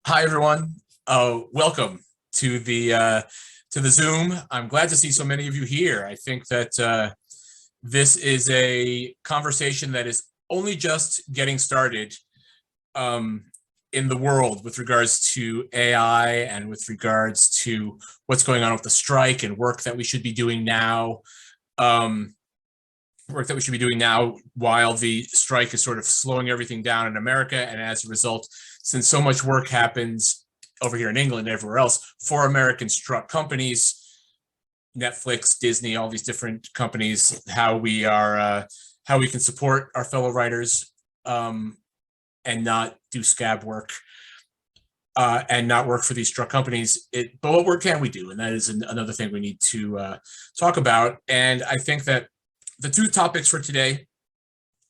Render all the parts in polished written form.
Hi, everyone. Welcome to the Zoom. I'm glad to see so many of you here. I think that this is a conversation that is only just getting started um, in the world with regards to AI and with regards to what's going on with the strike and work that we should be doing now. Um, Work that we should be doing now while the strike is sort of slowing everything down in America. And as a result, since so much work happens over here in England and everywhere else for American struck companies, Netflix, Disney, all these different companies, how we can support our fellow writers and not do scab work and not work for these struck companies. But what work can we do? And that is another thing we need to talk about. And I think that the two topics for today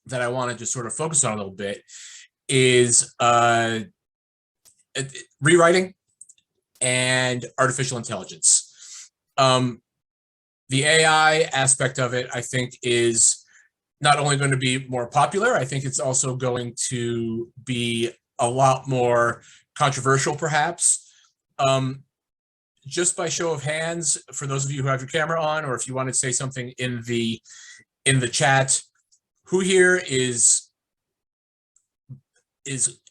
that I want to just sort of focus on a little bit is rewriting and artificial intelligence. The AI aspect of it, I think, is not only going to be more popular, I think it's also going to be a lot more controversial, perhaps. Just by show of hands, for those of you who have your camera on, or if you want to say something in the chat, who here is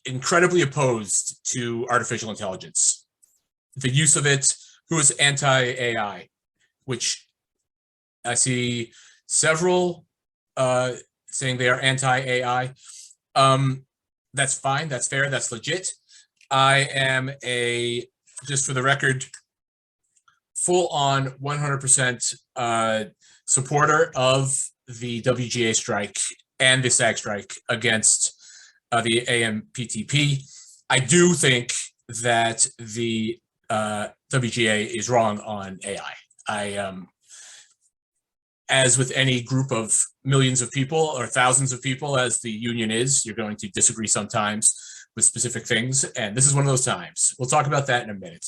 incredibly opposed to artificial intelligence, the use of it? Who is anti-AI? Which I see several saying they are anti-AI. That's fine, that's fair, that's legit. I am just for the record, full-on 100% supporter of the WGA strike and the SAG strike against the AMPTP. I do think that the WGA is wrong on AI. As with any group of millions of people or thousands of people, as the union is, you're going to disagree sometimes with specific things, and this is one of those times. We'll talk about that in a minute.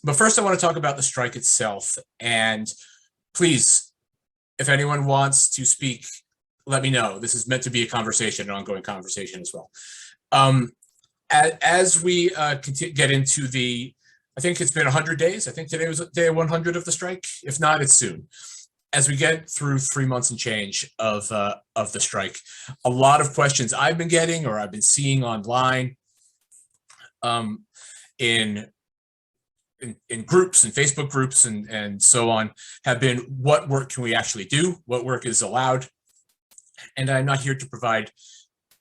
But first, I want to talk about the strike itself. And please, if anyone wants to speak, let me know. This is meant to be a conversation, an ongoing conversation as well. As we get into I think it's been 100 days. I think today was day 100 of the strike. If not, it's soon. As we get through 3 months and change of the strike, a lot of questions I've been getting or I've been seeing online in groups and Facebook groups and so on have been, what work can we actually do? What work is allowed? And I'm not here to provide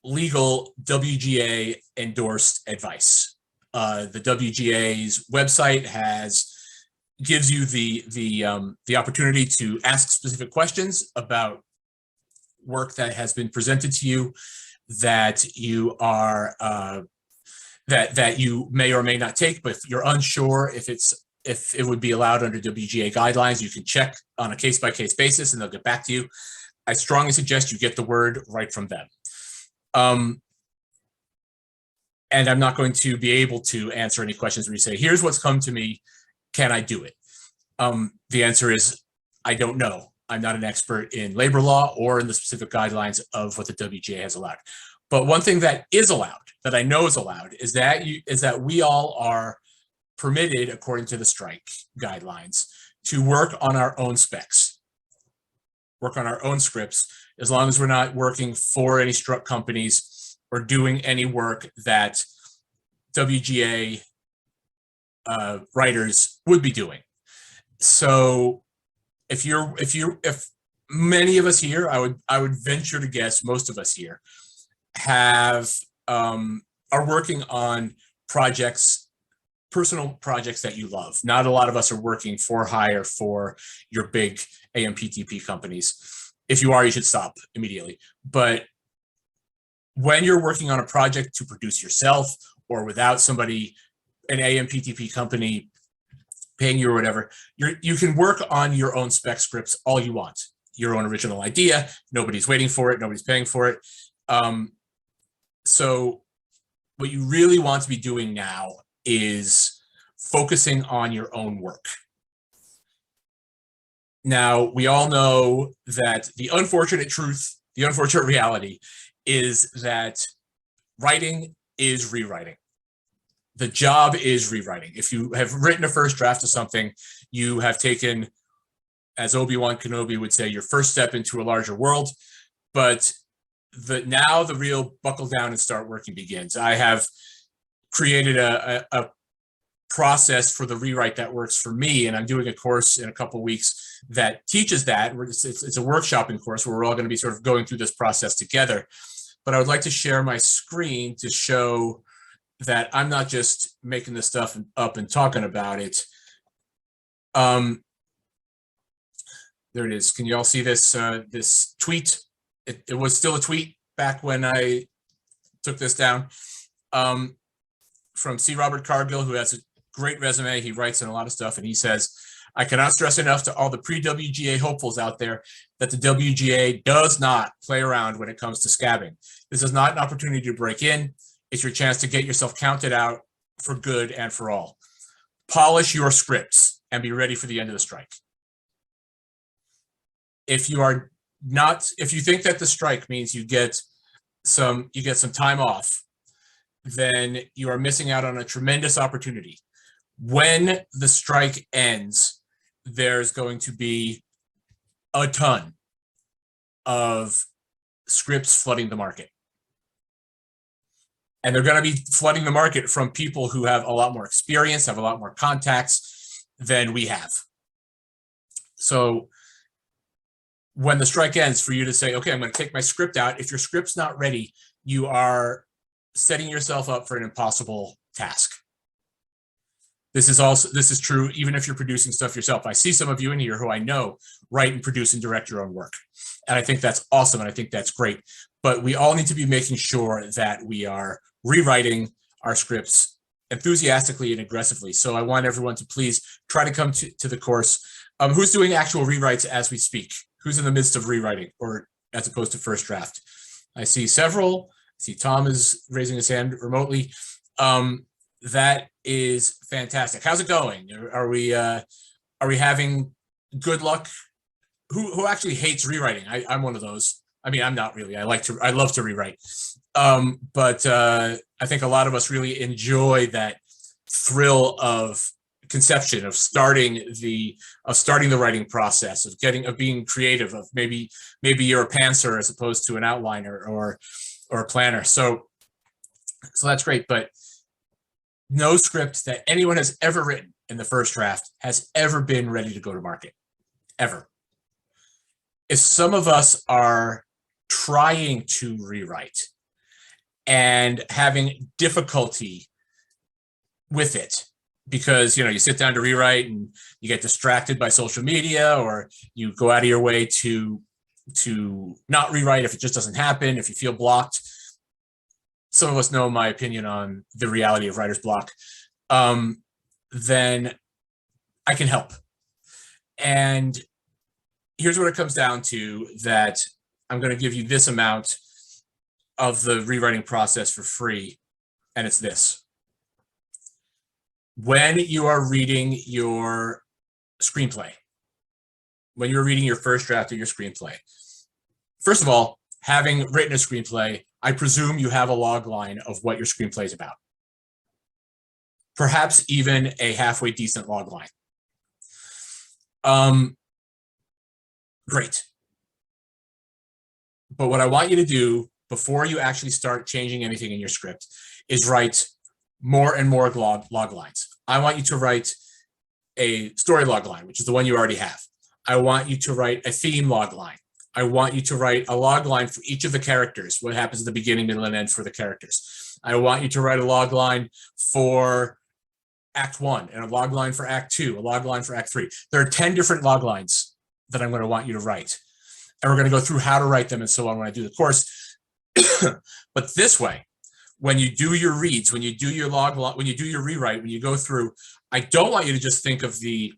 legal WGA endorsed advice. The WGA's website gives you the opportunity to ask specific questions about work that has been presented to you that you are that you may or may not take, but if you're unsure if it would be allowed under WGA guidelines, you can check on a case-by-case basis and they'll get back to you. I strongly suggest you get the word right from them. And I'm not going to be able to answer any questions where you say, here's what's come to me, can I do it? The answer is, I don't know. I'm not an expert in labor law or in the specific guidelines of what the WGA has allowed. But one thing that is allowed, that I know is allowed, is that we all are permitted, according to the strike guidelines, to work on our own specs, work on our own scripts, as long as we're not working for any struck companies or doing any work that WGA writers would be doing. So if many of us here, I would venture to guess most of us here are working on projects, personal projects that you love. Not a lot of us are working for hire for your big AMPTP companies. If you are, you should stop immediately. But when you're working on a project to produce yourself or without somebody, an AMPTP company paying you or whatever, you can work on your own spec scripts all you want. Your own original idea. Nobody's waiting for it. Nobody's paying for it. So what you really want to be doing now is focusing on your own work. Now, we all know that the unfortunate truth, the unfortunate reality is that writing is rewriting. The job is rewriting. If you have written a first draft of something, you have taken, as Obi-Wan Kenobi would say, your first step into a larger world. But now the real buckle down and start working begins. I have created a process for the rewrite that works for me, and I'm doing a course in a couple of weeks that teaches that. It's a workshopping course where we're all going to be sort of going through this process together. But I would like to share my screen to show that I'm not just making this stuff up and talking about it. There it is. Can you all see this this tweet? It was still a tweet back when I took this down, from C. Robert Cargill, who has a great resume. He writes in a lot of stuff, and he says, "I cannot stress enough to all the pre-WGA hopefuls out there that the WGA does not play around when it comes to scabbing. This is not an opportunity to break in. It's your chance to get yourself counted out for good and for all. Polish your scripts and be ready for the end of the strike." If you think that the strike means you get some time off, then you are missing out on a tremendous opportunity. When the strike ends, there's going to be a ton of scripts flooding the market. And they're going to be flooding the market from people who have a lot more experience, have a lot more contacts than we have. So when the strike ends, for you to say, okay, I'm going to take my script out, if your script's not ready, you are setting yourself up for an impossible task. This is true even if you're producing stuff yourself. I see some of you in here who I know write and produce and direct your own work. And I think that's awesome, and I think that's great. But we all need to be making sure that we are rewriting our scripts enthusiastically and aggressively. So I want everyone to please try to come to the course. Who's doing actual rewrites as we speak? Who's in the midst of rewriting, or as opposed to first draft? I see several. I see Tom is raising his hand remotely. That is fantastic. How's it going? Are we having good luck? Who actually hates rewriting? I'm one of those. I mean, I'm not really. I love to rewrite. But I think a lot of us really enjoy that thrill of conception, of starting the writing process, of being creative, of maybe you're a pantser as opposed to an outliner or a planner. So that's great. But no script that anyone has ever written in the first draft has ever been ready to go to market, ever. If some of us are trying to rewrite and having difficulty with it because you sit down to rewrite and you get distracted by social media, or you go out of your way to not rewrite if it just doesn't happen, if you feel blocked. Some of us know my opinion on the reality of writer's block. Then I can help. And here's what it comes down to, that I'm going to give you this amount of the rewriting process for free, and it's this. When you are reading your screenplay, when you're reading your first draft of your screenplay, first of all, having written a screenplay, I presume you have a log line of what your screenplay is about. Perhaps even a halfway decent log line. Great. But what I want you to do before you actually start changing anything in your script is write more and more log lines. I want you to write a story log line, which is the one you already have. I want you to write a theme log line. I want you to write a log line for each of the characters, what happens at the beginning, middle, and end for the characters. I want you to write a log line for Act 1, and a log line for Act 2, a log line for Act 3. There are 10 different log lines that I'm going to want you to write. And we're going to go through how to write them and so on when I do the course. But this way, when you do your reads, when you do your when you do your rewrite, when you go through, I don't want you to just think of the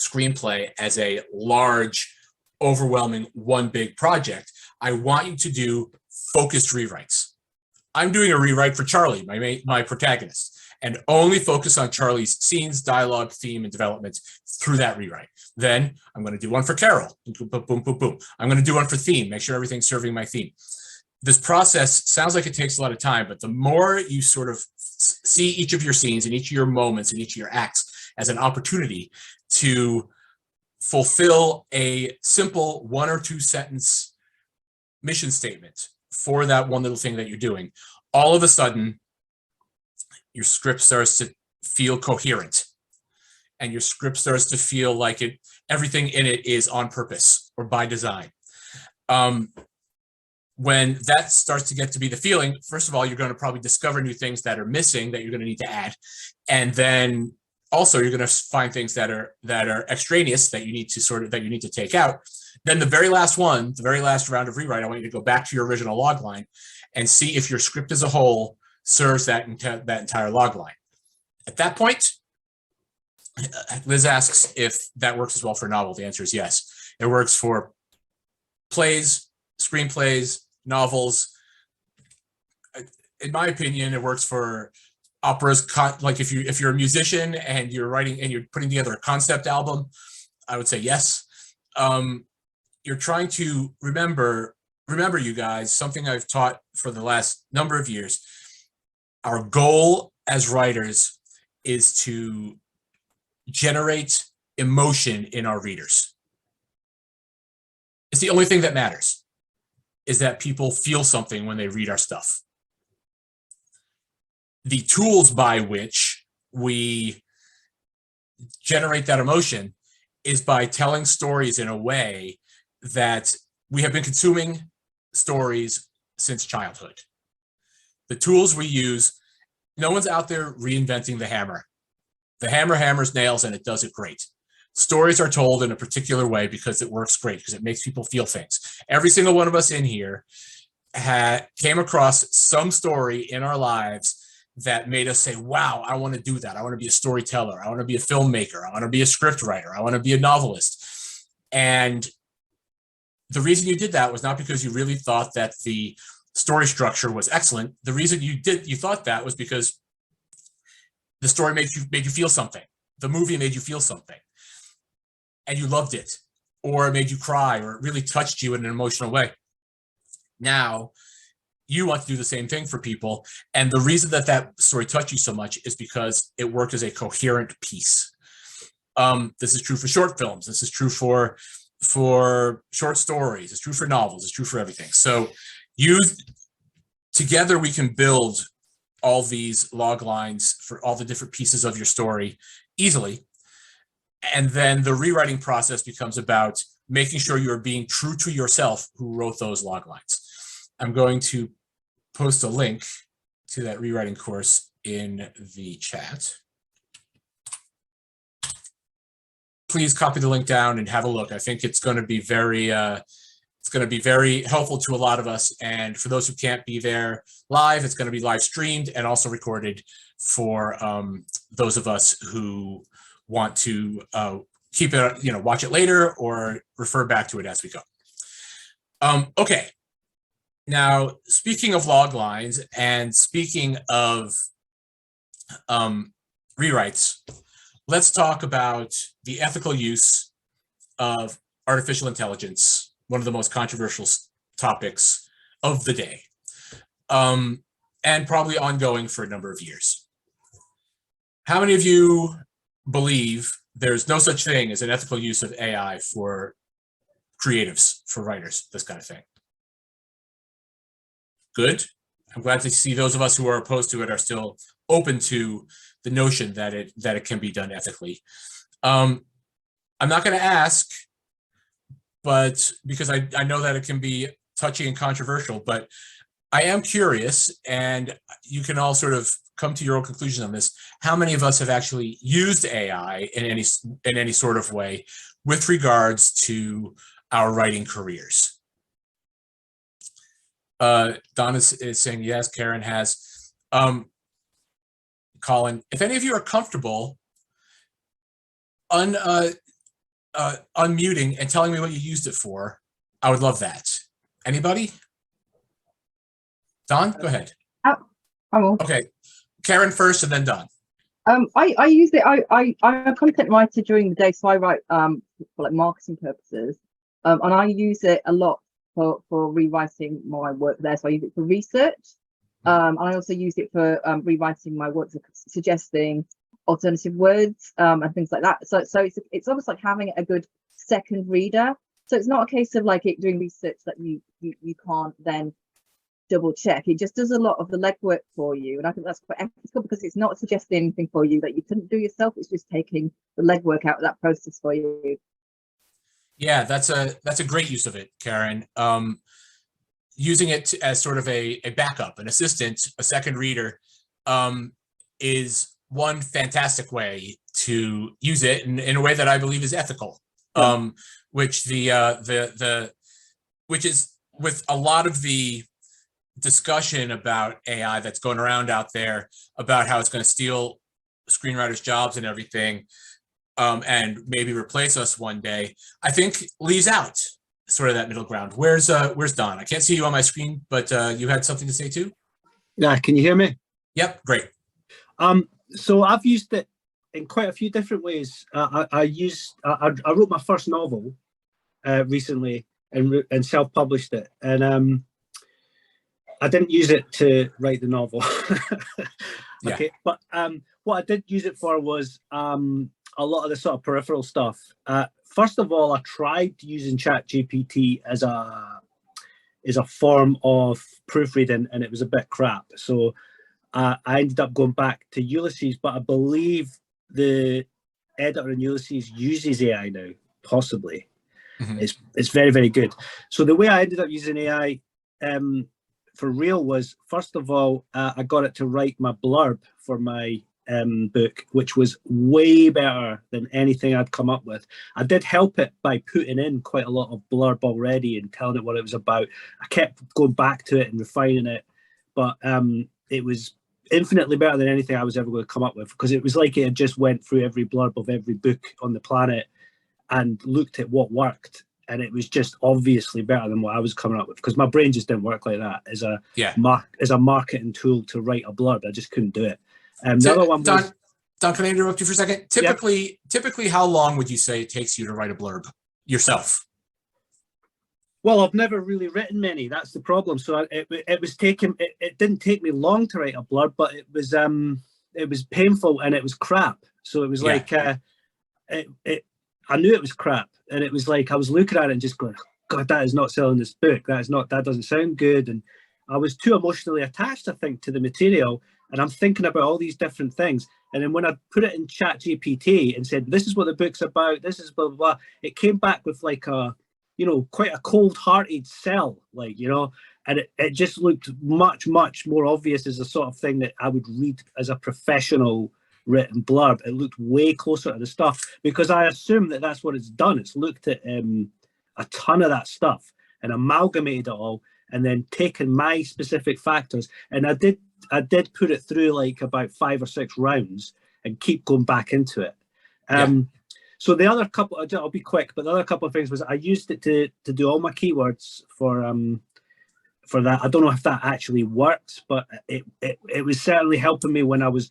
screenplay as a large, overwhelming one big project. I want you to do focused rewrites. I'm doing a rewrite for Charlie, my protagonist, and only focus on Charlie's scenes, dialogue, theme, and development through that rewrite. Then I'm going to do one for Carol. Boom, boom, boom, boom, boom. I'm going to do one for theme, make sure everything's serving my theme. this process sounds like it takes a lot of time, but the more you sort of see each of your scenes and each of your moments and each of your acts as an opportunity to fulfill a simple 1 or 2 sentence mission statement for that one little thing that you're doing, all of a sudden your script starts to feel coherent, and your script starts to feel like everything in it is on purpose or by design. When that starts to get to be the feeling, first of all, you're going to probably discover new things that are missing that you're going to need to add. And then also you're going to find things that are extraneous that you need to take out. Then the very last round of rewrite, I want you to go back to your original log line and see if your script as a whole serves that entire log line. At that point, Liz asks if that works as well for a novel. The answer is yes. It works for plays, screenplays, novels. In my opinion, it works for operas. Like if you're a musician and you're writing and you're putting together a concept album, I would say yes. You're trying to remember, you guys, something I've taught for the last number of years. Our goal as writers is to generate emotion in our readers. It's the only thing that matters, is that people feel something when they read our stuff. The tools by which we generate that emotion is by telling stories in a way that we have been consuming stories since childhood. The tools we use, no one's out there reinventing the hammer. The hammer hammers nails and it does it great. Stories are told in a particular way because it works great, because it makes people feel things. Every single one of us in here came across some story in our lives that made us say, wow, I want to do that. I want to be a storyteller. I want to be a filmmaker. I want to be a script writer. I want to be a novelist. And the reason you did that was not because you really thought that the story structure was excellent. The reason you thought that was because the story made you feel something. The movie made you feel something, and you loved it, or it made you cry, or it really touched you in an emotional way. Now, you want to do the same thing for people, and the reason that story touched you so much is because it worked as a coherent piece. This is true for short films. This is true for short stories. It's true for novels. It's true for everything. So together we can build all these log lines for all the different pieces of your story easily. And then the rewriting process becomes about making sure you're being true to yourself who wrote those log lines. I'm going to post a link to that rewriting course in the chat. Please copy the link down and have a look. I think it's going to be very helpful to a lot of us. And for those who can't be there live, it's going to be live streamed and also recorded for those of us who want to keep it, watch it later or refer back to it as we go. Okay. Now, speaking of log lines and speaking of rewrites, let's talk about the ethical use of artificial intelligence, one of the most controversial topics of the day, and probably ongoing for a number of years. How many of you believe there's no such thing as an ethical use of AI for creatives, for writers, this kind of thing? Good. I'm glad to see those of us who are opposed to it are still open to the notion that it can be done ethically. I'm not going to ask, but because I know that it can be touchy and controversial, but I am curious, and you can all sort of come to your own conclusion on this. How many of us have actually used AI in any sort of way with regards to our writing careers? Don is saying yes, Karen has. Colin, if any of you are comfortable unmuting and telling me what you used it for, I would love that. Anybody? Don, go ahead. I will. Okay, Karen first and then Don. I use it. I'm a content writer during the day, so I write for like marketing purposes, and I use it a lot for rewriting my work there. So I use it for research. And I also use it for rewriting my work, suggesting alternative words and things like that. So it's almost like having a good second reader. So it's not a case of like it doing research that you can't then double check. It just does a lot of the legwork for you, and I think that's quite ethical because it's not suggesting anything for you that you couldn't do yourself. It's just taking the legwork out of that process for you. Yeah, that's a great use of it, Karen. Using it as sort of a backup, an assistant, a second reader, is one fantastic way to use it in a way that I believe is ethical. Yeah. Which which is with a lot of the discussion about AI that's going around out there about how it's going to steal screenwriters' jobs and everything, and maybe replace us one day, I think leaves out sort of that middle ground. Where's Don? I can't see you on my screen, but you had something to say too? Yeah, can you hear me? Yep, great. So I've used it in quite a few different ways. I wrote my first novel recently and self-published it, and I didn't use it to write the novel. Okay, yeah. But what I did use it for was a lot of the sort of peripheral stuff. First of all, I tried using ChatGPT as a form of proofreading, and it was a bit crap. So I ended up going back to Ulysses, but I believe the editor in Ulysses uses AI now, possibly. Mm-hmm. It's very, very good. So the way I ended up using AI for real was, first of all, I got it to write my blurb for my book, which was way better than anything I'd come up with. I did help it by putting in quite a lot of blurb already and telling it what it was about. I kept going back to it and refining it, but it was infinitely better than anything I was ever going to come up with, because it was like it had just went through every blurb of every book on the planet and looked at what worked, and it was just obviously better than what I was coming up with, because my brain just didn't work like that as a marketing tool to write a blurb. I just couldn't do it. The other one was, Don, can I interrupt you for a second? Typically, how long would you say it takes you to write a blurb yourself? Well, I've never really written many. That's the problem. So it didn't take me long to write a blurb, but it was painful and it was crap. So it was like I knew it was crap, and it was like I was looking at it and just going, God, that is not selling this book. That doesn't sound good. And I was too emotionally attached, I think, to the material. And I'm thinking about all these different things. And then when I put it in ChatGPT and said, this is what the book's about, this is blah, blah, blah, it came back with like quite a cold-hearted sell, and it just looked much, much more obvious as the sort of thing that I would read as a professional written blurb. It looked way closer to the stuff, because I assume that that's what it's done. It's looked at a ton of that stuff and amalgamated it all, and then taken my specific factors. And I did put it through like about 5 or 6 rounds and keep going back into it. So the other couple, I'll be quick, but the other couple of things was I used it to do all my keywords for that. I don't know if that actually works, but it was certainly helping me when I was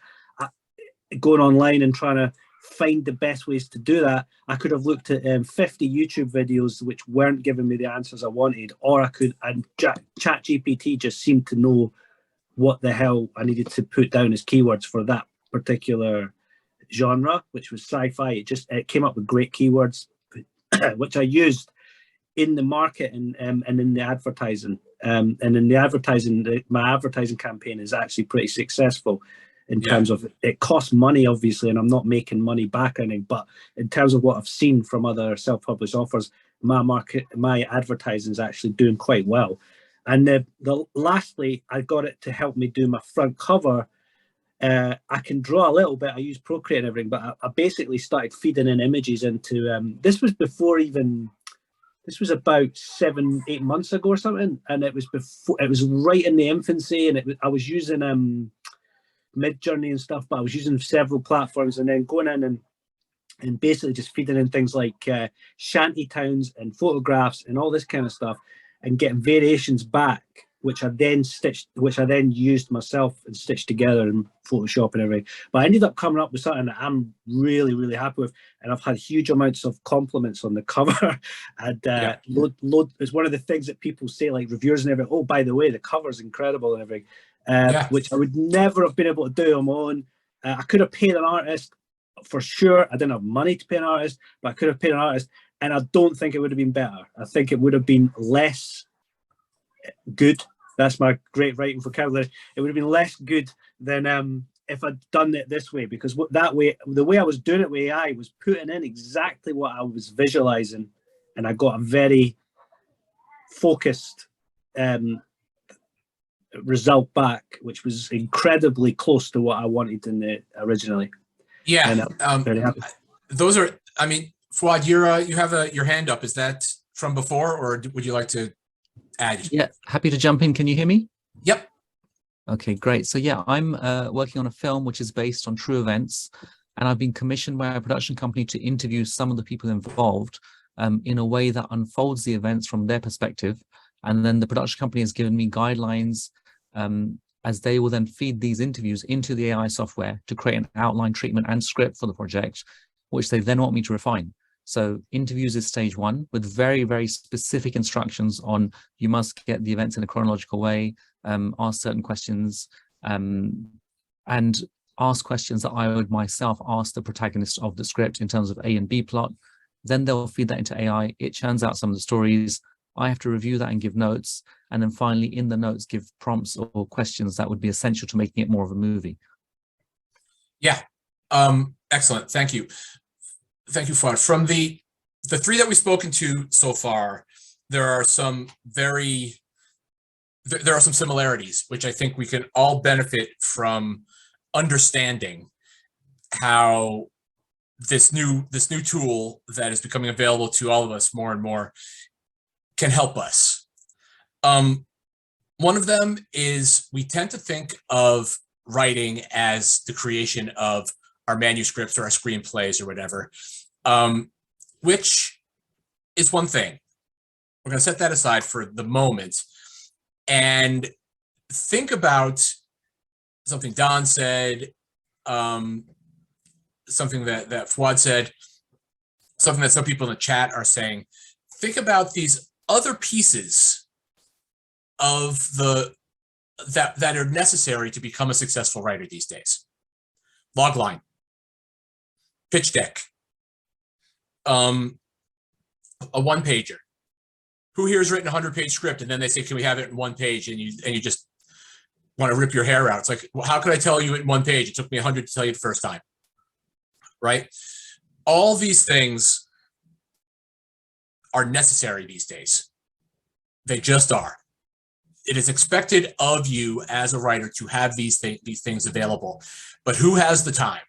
going online and trying to find the best ways to do that. I could have looked at 50 YouTube videos which weren't giving me the answers I wanted, or and ChatGPT just seemed to know what the hell I needed to put down as keywords for that particular genre, which was sci-fi. It came up with great keywords, which I used in the market and in the advertising. And in the advertising, my advertising campaign is actually pretty successful in terms of, it costs money, obviously, and I'm not making money back or anything, but in terms of what I've seen from other self-published offers, my advertising is actually doing quite well. And lastly, I got it to help me do my front cover. I can draw a little bit. I use Procreate and everything, but I basically started feeding in images into, this was about 7-8 months ago or something. And it was right in the infancy, and I was using Midjourney and stuff, but I was using several platforms, and then going in and basically just feeding in things like shanty towns and photographs and all this kind of stuff, and getting variations back which I then used myself and stitched together in Photoshop and everything. But I ended up coming up with something that I'm really, really happy with, and I've had huge amounts of compliments on the cover. And it's one of the things that people say, like reviewers and everything. Oh, by the way, the cover's incredible and everything, which I would never have been able to do on my own. I could have paid an artist for sure. I didn't have money to pay an artist, but I could have paid an artist, and I don't think it would have been better. I think it would have been less good. That's my great writing vocabulary. It would have been less good than if I'd done it this way, because the way I was doing it with AI was putting in exactly what I was visualizing, and I got a very focused result back, which was incredibly close to what I wanted in the originally. Yeah, And I'm very happy. those are. I mean, Fuad, you have your hand up. Is that from before, or would you like to add? Yeah, happy to jump in. Can you hear me? Yep. Okay, great. So yeah, I'm working on a film which is based on true events, and I've been commissioned by a production company to interview some of the people involved in a way that unfolds the events from their perspective. And then the production company has given me guidelines as they will then feed these interviews into the AI software to create an outline, treatment, and script for the project, which they then want me to refine. So interviews is stage one, with very, very specific instructions on you must get the events in a chronological way, ask certain questions, and ask questions that I would myself ask the protagonist of the script in terms of A and B plot. Then they'll feed that into AI. It churns out some of the stories. I have to review that and give notes. And then finally, in the notes, give prompts or questions that would be essential to making it more of a movie. Yeah. Excellent. Thank you. Thank you, Fuad. From the three that we've spoken to so far, there are some similarities, which I think we can all benefit from understanding how this new tool that is becoming available to all of us more and more can help us. One of them is we tend to think of writing as the creation of our manuscripts or our screenplays or whatever, which is one thing. We're going to set that aside for the moment and think about something Don said, something that Fuad said, something that some people in the chat are saying. Think about these other pieces of that are necessary to become a successful writer these days. Logline, pitch deck, a one-pager. Who here has written a 100-page script and then they say, can we have it in one page? And you just want to rip your hair out. It's like, well, how could I tell you in one page? It took me 100 to tell you the first time, right? All these things are necessary these days. They just are. It is expected of you as a writer to have these things available, but who has the time?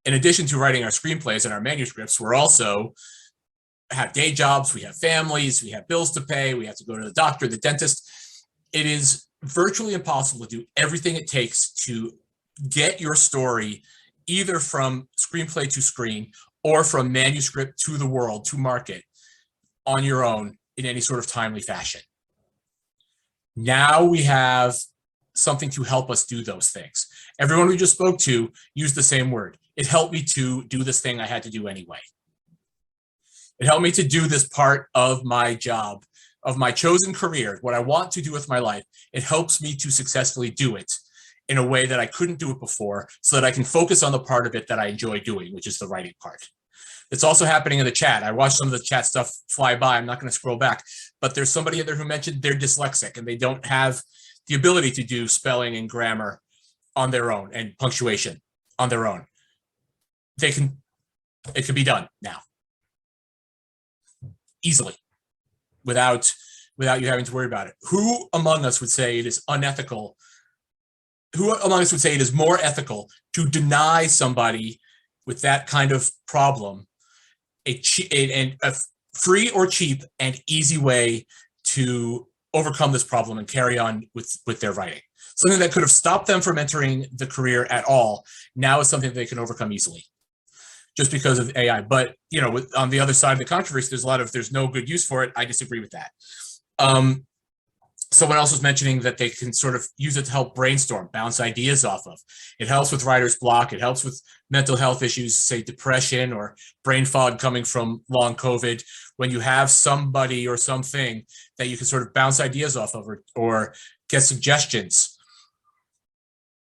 In addition to writing our screenplays and our manuscripts, we're also have day jobs, we have families, we have bills to pay, we have to go to the doctor, the dentist. It is virtually impossible to do everything it takes to get your story either from screenplay to screen or from manuscript to the world, to market on your own in any sort of timely fashion. Now we have something to help us do those things. Everyone we just spoke to used the same word. It helped me to do this thing I had to do anyway. It helped me to do this part of my job, of my chosen career, what I want to do with my life. It helps me to successfully do it in a way that I couldn't do it before, so that I can focus on the part of it that I enjoy doing, which is the writing part. It's also happening in the chat. I watched some of the chat stuff fly by. I'm not going to scroll back, but there's somebody in there who mentioned they're dyslexic and they don't have the ability to do spelling and grammar on their own and punctuation on their own. It can be done now easily without you having to worry about it. Who among us would say it is unethical? Who among us would say it is more ethical to deny somebody with that kind of problem a free or cheap and easy way to overcome this problem and carry on with their writing? Something that could have stopped them from entering the career at all, now is something that they can overcome easily just because of AI. But, you know, on the other side of the controversy, there's no good use for it. I disagree with that. Someone else was mentioning that they can sort of use it to help brainstorm, bounce ideas off of. It helps with writer's block. It helps with mental health issues, say depression or brain fog coming from long COVID. When you have somebody or something that you can sort of bounce ideas off of or get suggestions,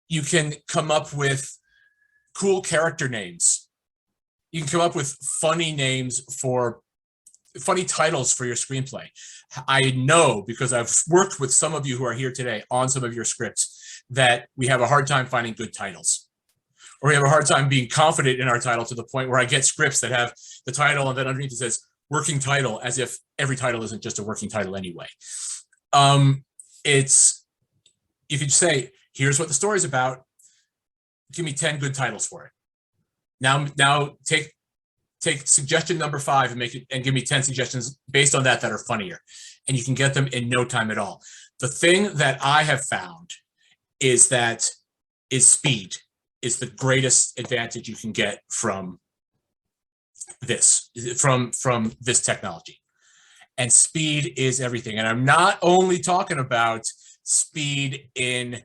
you can come up with cool character names. You can come up with funny names for funny titles for your screenplay. I know, because I've worked with some of you who are here today on some of your scripts, that we have a hard time finding good titles, or we have a hard time being confident in our title to the point where I get scripts that have the title and then underneath it says working title, as if every title isn't just a working title anyway. You could say, here's what the story's about. Give me 10 good titles for it. Now take suggestion number 5 and make it, and give me 10 suggestions based on that are funnier, and you can get them in no time at all. The thing that I have found is speed is the greatest advantage you can get from this technology, and speed is everything. And I'm not only talking about speed in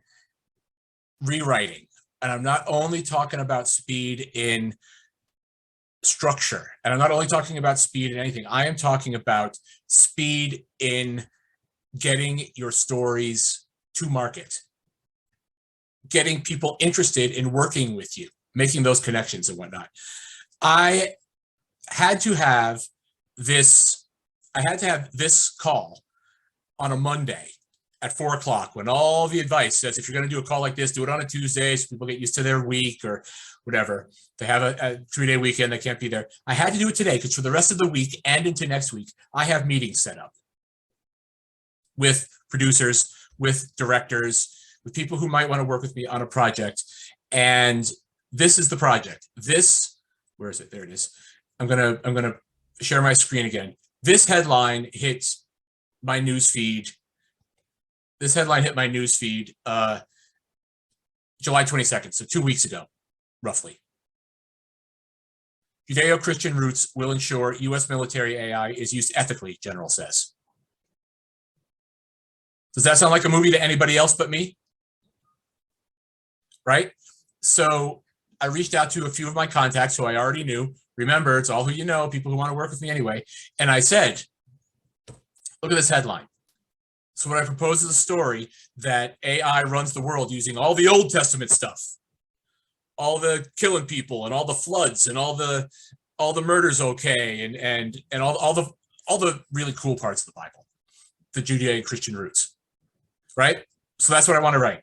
rewriting, and I'm not only talking about speed in structure, and I'm not only talking about speed in anything. I am talking about speed in getting your stories to market, getting people interested in working with you, making those connections and whatnot. I had to have this call on a Monday at 4 o'clock, when all the advice says, if you're going to do a call like this, do it on a Tuesday so people get used to their week or whatever. They have a 3-day weekend, they can't be there. I had to do it today because for the rest of the week and into next week, I have meetings set up with producers, with directors, with people who might want to work with me on a project. And this is the project. Where is it? There it is. I'm gonna share my screen again. This headline hits my news feed. This headline hit my news feed July 22nd, so 2 weeks ago, roughly. Judeo-Christian roots will ensure U.S. military AI is used ethically, General says. Does that sound like a movie to anybody else but me? Right? So I reached out to a few of my contacts who I already knew. Remember, it's all who you know, people who want to work with me anyway. And I said, look at this headline. So what I propose is a story that AI runs the world using all the Old Testament stuff, all the killing people and all the floods and all the murders, okay, and all the really cool parts of the Bible, the Judeo-Christian roots, right? So that's what I want to write.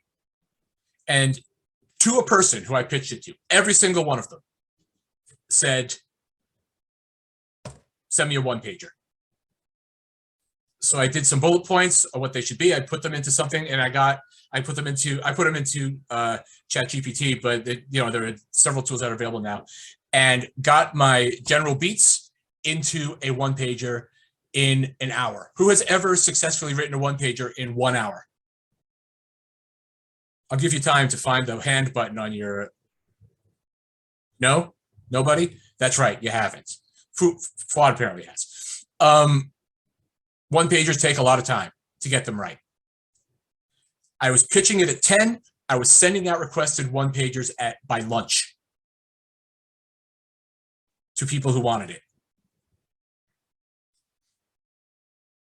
And to a person who I pitched it to, every single one of them said, send me a one-pager. So I did some bullet points of what they should be. I put them into something, and I put them into ChatGPT, but there are several tools that are available now, and got my general beats into a one-pager in an hour. Who has ever successfully written a one-pager in 1 hour? I'll give you time to find the hand button on your. No? Nobody? That's right, you haven't. Fuad apparently has. One-pagers take a lot of time to get them right. I was pitching it at 10. I was sending out requested one-pagers by lunch to people who wanted it.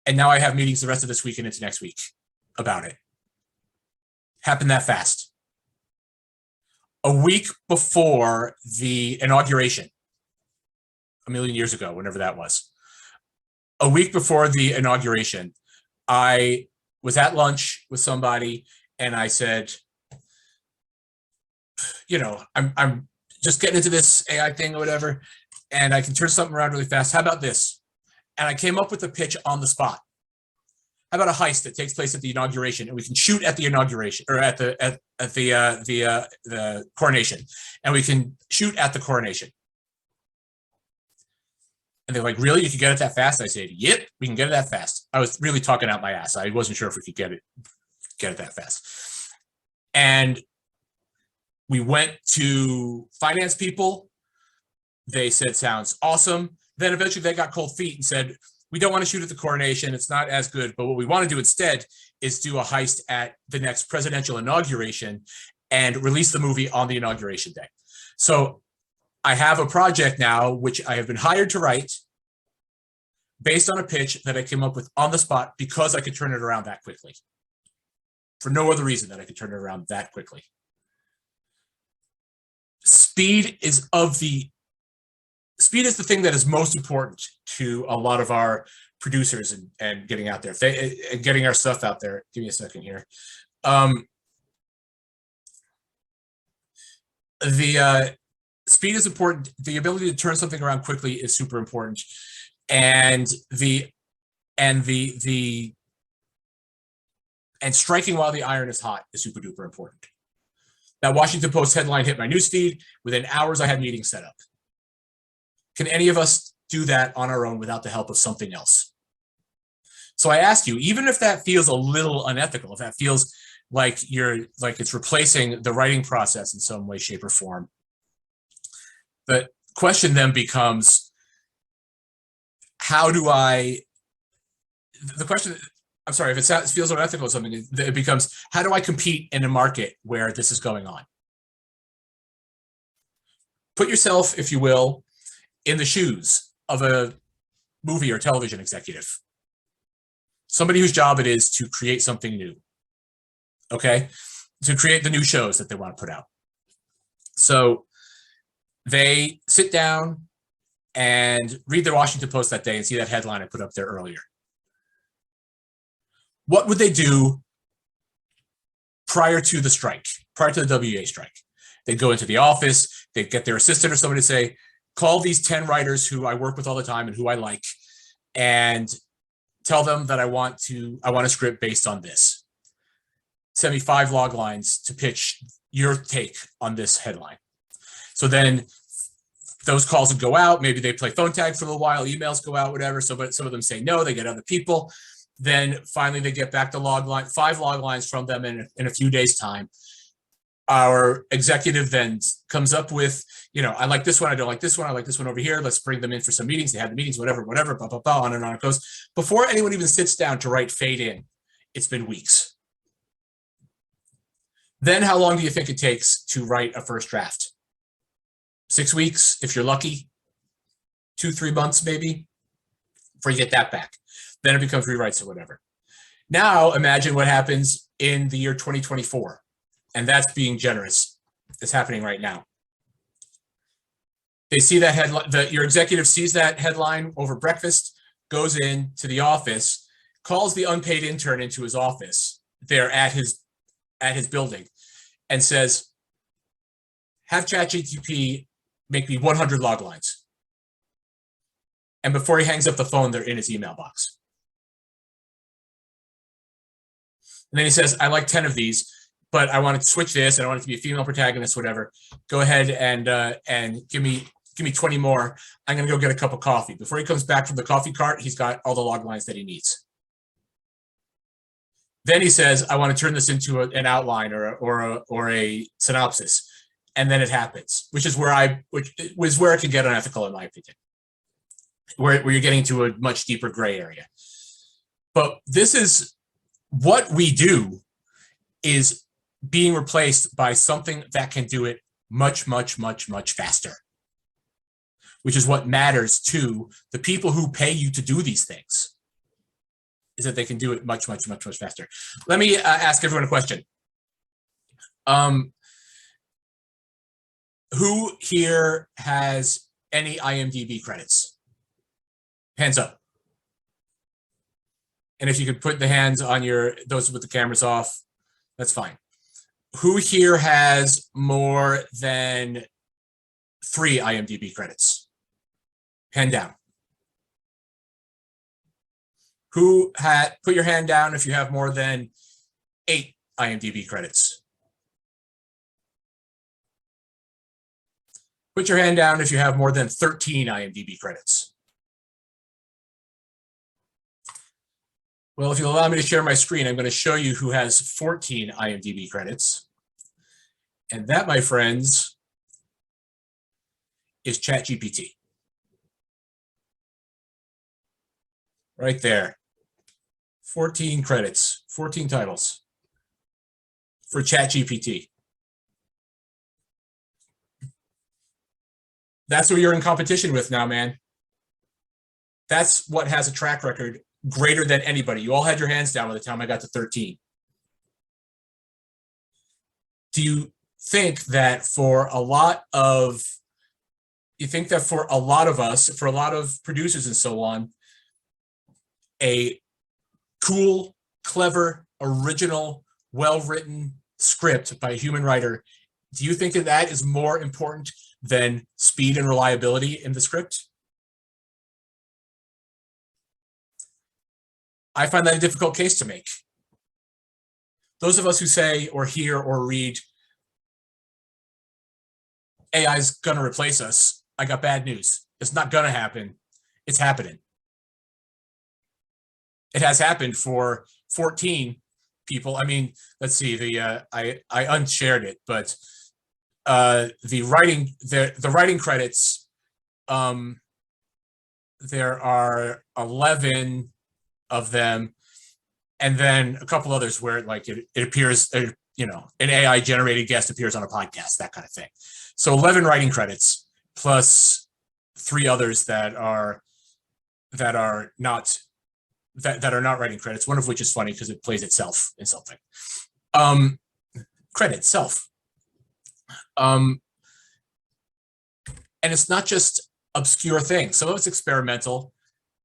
And now I have meetings the rest of this week and into next week about it. Happened that fast. A week before the inauguration, a million years ago, whenever that was. A week before the inauguration, I was at lunch with somebody and I said, I'm just getting into this AI thing or whatever, and I can turn something around really fast. How about this? And I came up with a pitch on the spot. How about a heist that takes place at the inauguration, and we can shoot at the inauguration or at the coronation, and we can shoot at the coronation. And they're like, really? You can get it that fast? I said, yep, we can get it that fast. I was really talking out my ass. I wasn't sure if we could get it that fast. And we went to finance people. They said, sounds awesome. Then eventually they got cold feet and said, we don't want to shoot at the coronation. It's not as good. But what we want to do instead is do a heist at the next presidential inauguration and release the movie on the inauguration day. So I have a project now, which I have been hired to write based on a pitch that I came up with on the spot because I could turn it around that quickly. For no other reason that I could turn it around that quickly. Speed is the thing that is most important to a lot of our producers and getting out there, and getting our stuff out there. Give me a second here. The speed is important. The ability to turn something around quickly is super important, and striking while the iron is hot is super duper important. That Washington Post headline hit my newsfeed. Within hours, I had meetings set up. Can any of us do that on our own without the help of something else? So I ask you, even if that feels a little unethical, if that feels like it's replacing the writing process in some way, shape, or form, the question then becomes, if it feels unethical or something, it becomes, how do I compete in a market where this is going on? Put yourself, if you will, in the shoes of a movie or television executive. Somebody whose job it is to create something new. Okay? To create the new shows that they want to put out. So they sit down and read the Washington Post that day and see that headline I put up there earlier. What would they do prior to the strike, prior to the WA strike? They'd go into the office, they'd get their assistant or somebody to say, call these 10 writers who I work with all the time and who I like, and tell them that I want a script based on this. Send me 5 log lines to pitch your take on this headline. So then those calls would go out. Maybe they play phone tag for a little while, emails go out, whatever. So, but some of them say no, they get other people. Then finally they get back to 5 log lines from them in a few days' time. Our executive then comes up with, I like this one, I don't like this one, I like this one over here. Let's bring them in for some meetings. They have the meetings, whatever, blah, blah, blah, on and on it goes. Before anyone even sits down to write fade in, it's been weeks. Then how long do you think it takes to write a first draft? 6 weeks, if you're lucky. 2-3 months, maybe, before you get that back. Then it becomes rewrites or whatever. Now imagine what happens in the year 2024. And that's being generous. It's happening right now. They see that headline, your executive sees that headline over breakfast, goes in to the office, calls the unpaid intern into his office there at his building, and says, have ChatGPT make me 100 log lines. And before he hangs up the phone, they're in his email box. And then he says, I like 10 of these, but I want to switch this, and I want it to be a female protagonist, whatever. Go ahead and give me 20 more. I'm going to go get a cup of coffee. Before he comes back from the coffee cart, he's got all the log lines that he needs. Then he says, I want to turn this into an outline or a synopsis. And then it happens, which is where it can get unethical, in my opinion, where you're getting to a much deeper gray area. But this is what we do, is being replaced by something that can do it much, much, much, much faster, which is what matters to the people who pay you to do these things, is that they can do it much, much, much, much faster. Let me ask everyone a question. Who here has any IMDb credits? Hands up. And if you could put the hands on those with the cameras off, that's fine. Who here has more than 3 IMDb credits? Hand down. Put your hand down if you have more than 8 IMDb credits. Put your hand down if you have more than 13 IMDb credits. Well, if you'll allow me to share my screen, I'm going to show you who has 14 IMDb credits. And that, my friends, is ChatGPT. right there. 14 credits, 14 titles for ChatGPT. That's who you're in competition with now, man. That's what has a track record greater than anybody. You all had your hands down by the time I got to 13. Do you think that for a lot of us, for a lot of producers and so on, a cool, clever, original, well-written script by a human writer, do you think that that is more important than speed and reliability in the script? I find that a difficult case to make. Those of us who say or hear or read, AI is going to replace us, I got bad news. It's not going to happen. It's happening. It has happened for 14 people. I mean, let's see, I unshared it, but the writing credits, there are 11 of them, and then a couple others where it appears, you know, an AI generated guest appears on a podcast, that kind of thing. So 11 writing credits plus 3 others that are not writing credits. One of which is funny because it plays itself in something. Credit self. And it's not just obscure things. Some of it's experimental.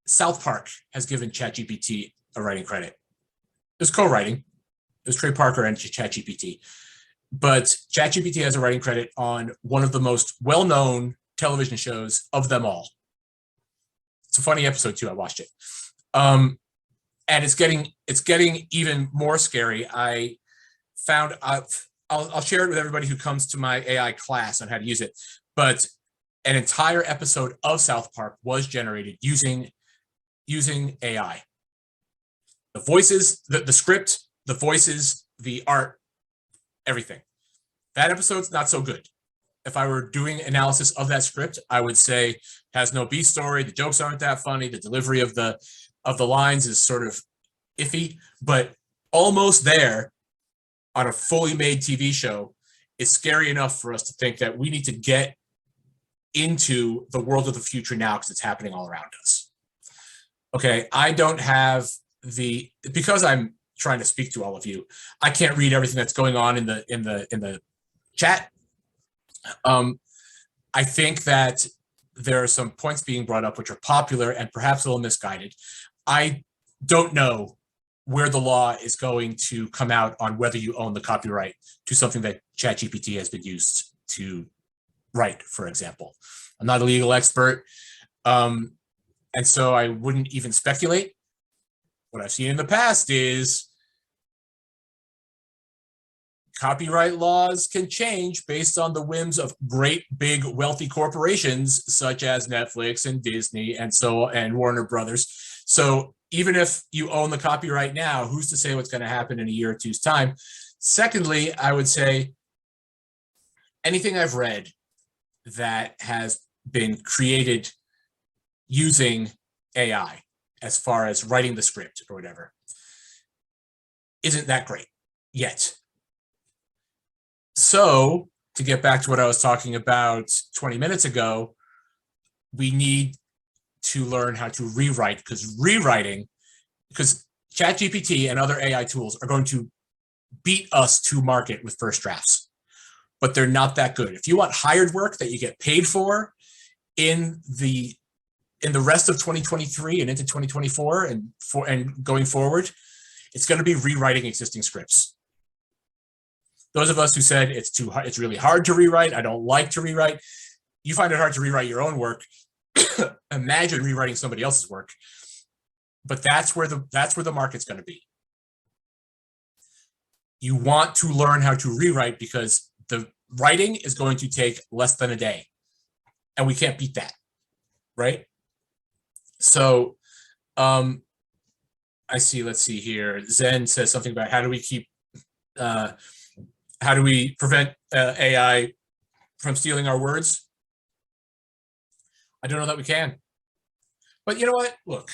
South Park has given ChatGPT a writing credit. It was co-writing. It was Trey Parker and ChatGPT. But ChatGPT has a writing credit on one of the most well-known television shows of them all. It's a funny episode too. I watched it. And it's getting even more scary. I found out, I'll share it with everybody who comes to my AI class on how to use it. But an entire episode of South Park was generated using AI. The voices, the script, the voices, the art, everything. That episode's not so good. If I were doing analysis of that script, I would say has no B story. The jokes aren't that funny. The delivery of the lines is sort of iffy, but almost there on a fully made TV show is scary enough for us to think that we need to get into the world of the future now because it's happening all around us. Okay, I don't have because I'm trying to speak to all of you, I can't read everything that's going on in the chat. I think that there are some points being brought up which are popular and perhaps a little misguided. I don't know where the law is going to come out on whether you own the copyright to something that ChatGPT has been used to write, for example. I'm not a legal expert, and so I wouldn't even speculate. What I've seen in the past is copyright laws can change based on the whims of great, big, wealthy corporations such as Netflix and Disney and Warner Brothers. So even if you own the copyright now, who's to say what's going to happen in a year or two's time? Secondly, I would say anything I've read that has been created using AI, as far as writing the script or whatever, isn't that great yet. So to get back to what I was talking about 20 minutes ago, we need to learn how to rewrite, because ChatGPT and other AI tools are going to beat us to market with first drafts, but they're not that good. If you want hired work that you get paid for in the rest of 2023 and into 2024 and going forward, it's going to be rewriting existing scripts. Those of us who said it's really hard to rewrite, I don't like to rewrite, you find it hard to rewrite your own work. Imagine rewriting somebody else's work. But that's where the market's going to be. You want to learn how to rewrite because the writing is going to take less than a day, and we can't beat that, right? So I see, let's see here. Zen says something about how do we prevent AI from stealing our words? I don't know that we can. But you know what? Look,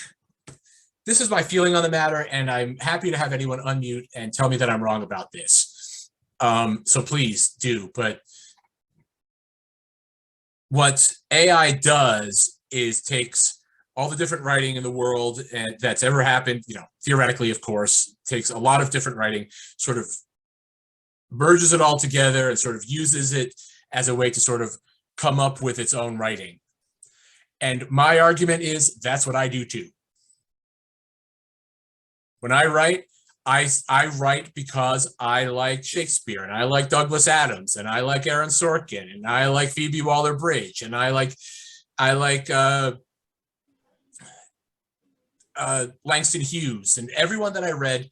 this is my feeling on the matter, and I'm happy to have anyone unmute and tell me that I'm wrong about this. So please do. But what AI does is takes all the different writing in the world and that's ever happened, theoretically, of course, takes a lot of different writing, sort of merges it all together and sort of uses it as a way to sort of come up with its own writing. And my argument is that's what I do too. When I write, I write because I like Shakespeare, and I like Douglas Adams, and I like Aaron Sorkin, and I like Phoebe Waller-Bridge, and I like Langston Hughes, and everyone that I read,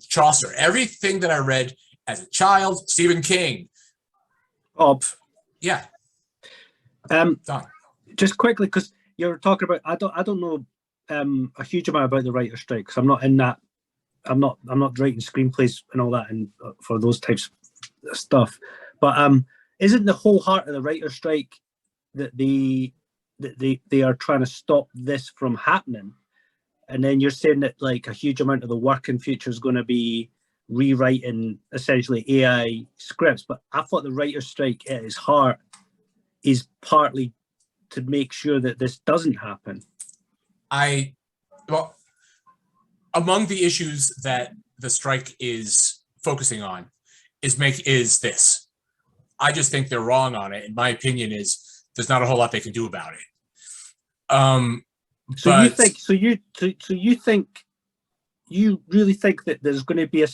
Chaucer, everything that I read as a child, Stephen King. Bob, Yeah. Don. Done. Just quickly, because you're talking about, I don't know a huge amount about the writer's strike, because I'm not in that. I'm not writing screenplays and all that, and for those types of stuff. But isn't the whole heart of the writer's strike that they are trying to stop this from happening? And then you're saying that like a huge amount of the work in future is going to be rewriting essentially AI scripts. But I thought the writer's strike at its heart is partly to make sure that this doesn't happen. Well, among the issues that the strike is focusing on is this. I just think they're wrong on it. And my opinion is there's not a whole lot they can do about it. You really think that there's going to be a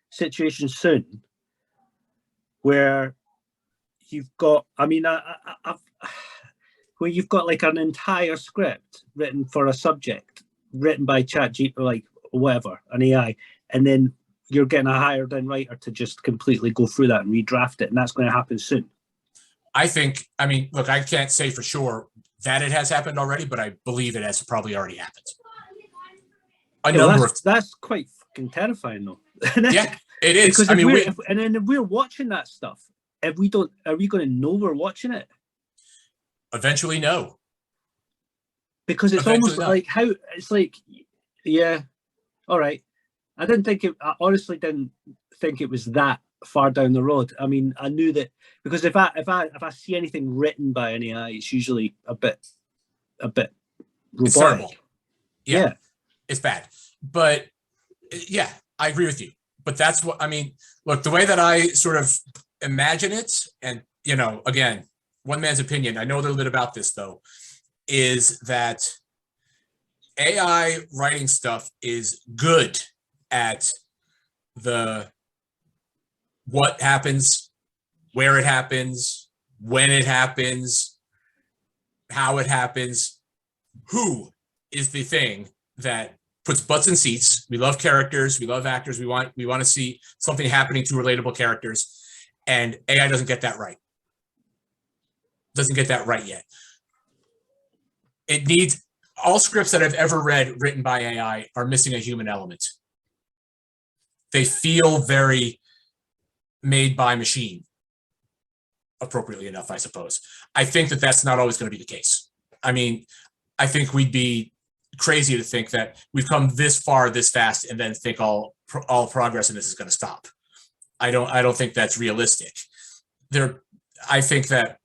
situation soon where you've got, where you've got like an entire script written for a subject, written by ChatGPT or like whatever, an AI, and then you're getting a hired in writer to just completely go through that and redraft it, and that's going to happen soon? Look, I can't say for sure that it has happened already, but I believe it has probably already happened. That's quite fucking terrifying, though. Yeah, it is. Because if we're watching that stuff, are we going to know we're watching it? Eventually, no. Because it's almost like how it's like, yeah, all right. I honestly didn't think it was that far down the road. I mean, I knew that because if I see anything written by an AI, it's usually a bit robotic. It's terrible. Yeah, it's bad. But yeah, I agree with you. But that's what look, the way that I sort of imagine it, and again, one man's opinion. I know a little bit about this though, is that AI writing stuff is good at what happens, where it happens, when it happens, how it happens, who is the thing that puts butts in seats. We love characters, we love actors, we want to see something happening to relatable characters, and AI doesn't get that right. Doesn't get that right yet. It needs, all scripts that I've ever read written by AI are missing a human element. They feel very made by machine, appropriately enough, I suppose. I think that that's not always going to be the case. I think we'd be crazy to think that we've come this far this fast and then think all progress in this is going to stop. I don't think that's realistic. I think that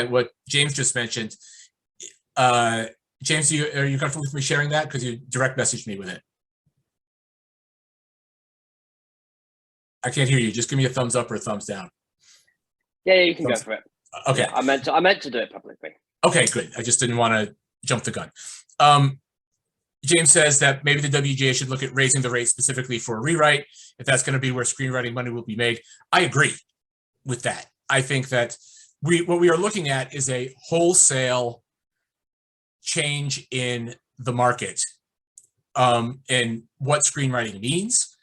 what James just mentioned, James, are you comfortable with me sharing that? Because you direct messaged me with it. I can't hear you. Just give me a thumbs up or a thumbs down. Yeah, you can go for it. Okay. Yeah, I meant to do it publicly. Okay, good. I just didn't want to jump the gun. James says that maybe the WGA should look at raising the rate specifically for a rewrite, if that's going to be where screenwriting money will be made. I agree with that. I think that what we are looking at is a wholesale change in the market, and what screenwriting means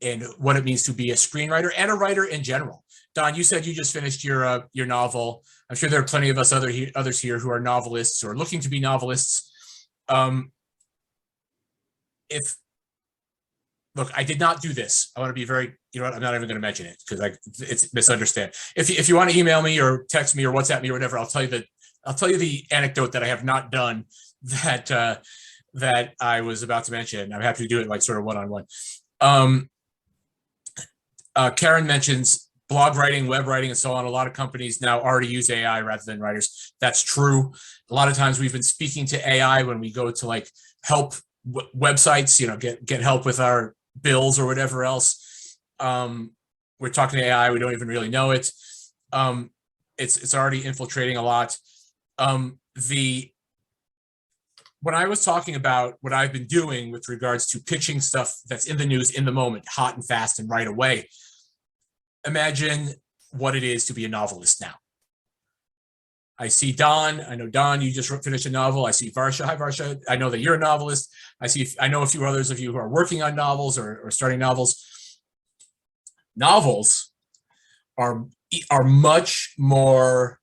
and what it means to be a screenwriter and a writer in general. Don, you said you just finished your novel. I'm sure there are plenty of us others here who are novelists or looking to be novelists. Look, I did not do this. I want to be very, I'm not even going to mention it because it's misunderstood. If you want to email me or text me or WhatsApp me or whatever, I'll tell you the anecdote that I have not done that that I was about to mention. I'm happy to do it like sort of one-on-one. Karen mentions blog writing, web writing, and so on. A lot of companies now already use AI rather than writers. That's true. A lot of times we've been speaking to AI when we go to like help websites, get help with our bills or whatever else. We're talking to AI. We don't even really know it. It's already infiltrating a lot. When I was talking about what I've been doing with regards to pitching stuff that's in the news in the moment, hot and fast and right away, imagine what it is to be a novelist now. I see Don. I know, Don, you just finished a novel. I see Varsha. Hi, Varsha. I know that you're a novelist. I know a few others of you who are working on novels or starting novels. Novels are much more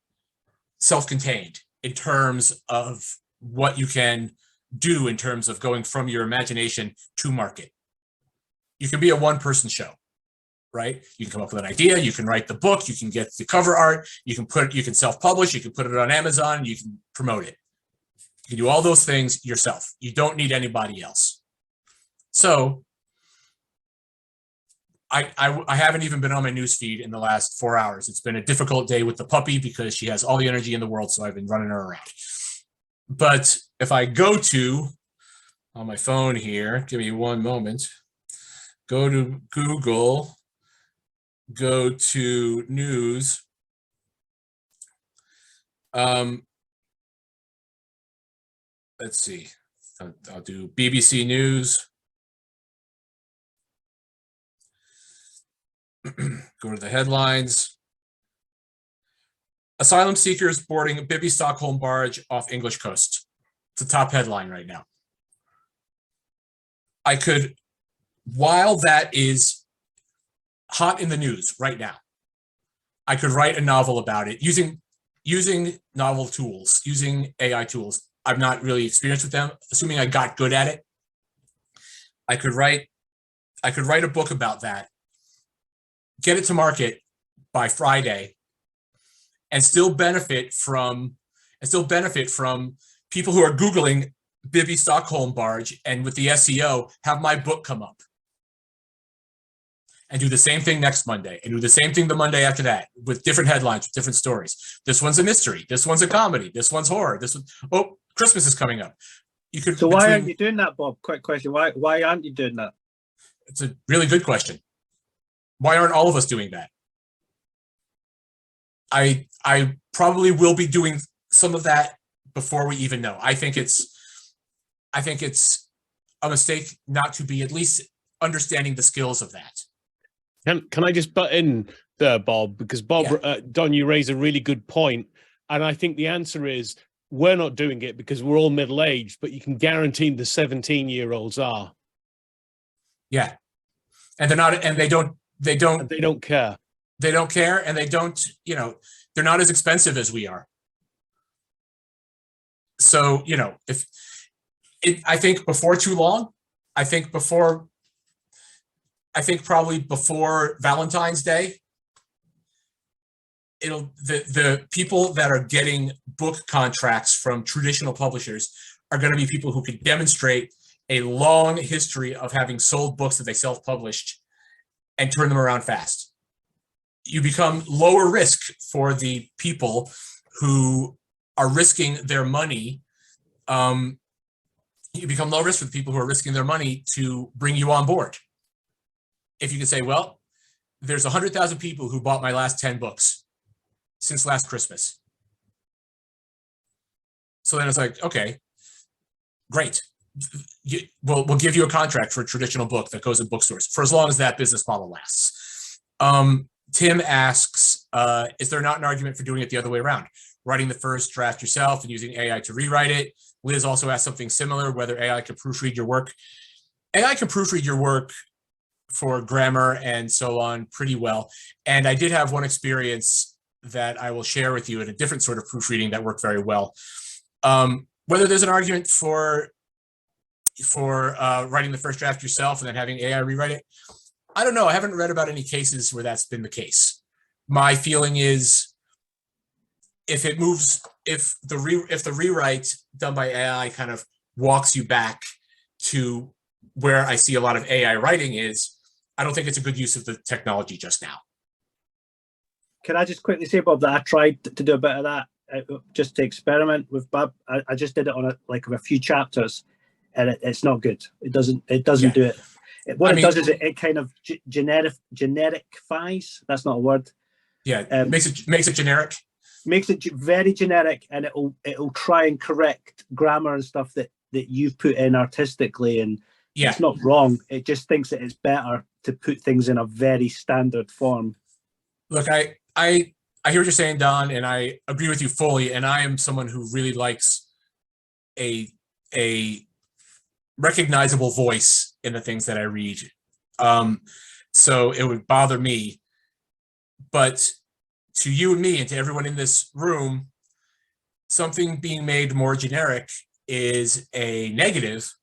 self-contained in terms of what you can do in terms of going from your imagination to market. You can be a one-person show, right? You can come up with an idea, you can write the book, you can get the cover art, you can self-publish, you can put it on Amazon, you can promote it. You can do all those things yourself. You don't need anybody else. So I haven't even been on my newsfeed in the last 4 hours. It's been a difficult day with the puppy because she has all the energy in the world, so I've been running her around. But if I go to, on my phone here, give me one moment, go to Google, go to news, let's see, I'll do BBC News, go to the headlines. Asylum seekers boarding Bibi Stockholm barge off English coast. It's the top headline right now. I could, while that is hot in the news right now, I could write a novel about it using novel tools, using AI tools. I'm not really experienced with them. Assuming I got good at it, I could write a book about that, get it to market by Friday, and still benefit from people who are Googling Bibi Stockholm barge, and with the SEO, have my book come up. And do the same thing next Monday, and do the same thing the Monday after that, with different headlines, with different stories. This one's a mystery. This one's a comedy. This one's horror. This one, oh, Christmas is coming up. You could. So why aren't you doing that, Bob? Quick question. Why aren't you doing that? It's a really good question. Why aren't all of us doing that? I probably will be doing some of that before we even know. I think it's a mistake not to be at least understanding the skills of that. Can I just butt in there, Bob? Because Bob, yeah. Don, you raise a really good point. And I think the answer is we're not doing it because we're all middle-aged, but you can guarantee the 17-year-olds are. Yeah. And they're not, and they don't care. They don't care, and they don't, they're not as expensive as we are. So, I think before too long, I think probably before Valentine's Day, the people that are getting book contracts from traditional publishers are going to be people who can demonstrate a long history of having sold books that they self-published and turn them around fast. You become lower risk for the people who are risking their money. You become low risk for the people who are risking their money to bring you on board. If you can say, well, there's 100,000 people who bought my last 10 books since last Christmas. So then it's like, okay, great. We'll give you a contract for a traditional book that goes in bookstores for as long as that business model lasts. Tim asks, is there not an argument for doing it the other way around? Writing the first draft yourself and using AI to rewrite it. Liz also asked something similar, whether AI can proofread your work. AI can proofread your work for grammar and so on pretty well. And I did have one experience that I will share with you in a different sort of proofreading that worked very well. Whether there's an argument for writing the first draft yourself and then having AI rewrite it, I don't know. I haven't read about any cases where that's been the case. My feeling is if the rewrite done by AI kind of walks you back to where I see a lot of AI writing is, I don't think it's a good use of the technology just now. Can I just quickly say, Bob, that I tried to do a bit of that, just to experiment with Bob. I just did it on a few chapters, and it's not good. It doesn't Yeah. do it. What I it mean- does is it kind of generifies. That's not a word. Yeah, makes it generic. Makes it very generic, and it'll try and correct grammar and stuff that you've put in artistically, and Yeah, it's not wrong. It just thinks that it's better to put things in a very standard form. look, I hear what you're saying, Don, and I agree with you fully. And I am someone who really likes a recognizable voice in the things that I read. So it would bother me. But to you and me and to everyone in this room, something being made more generic is a negative.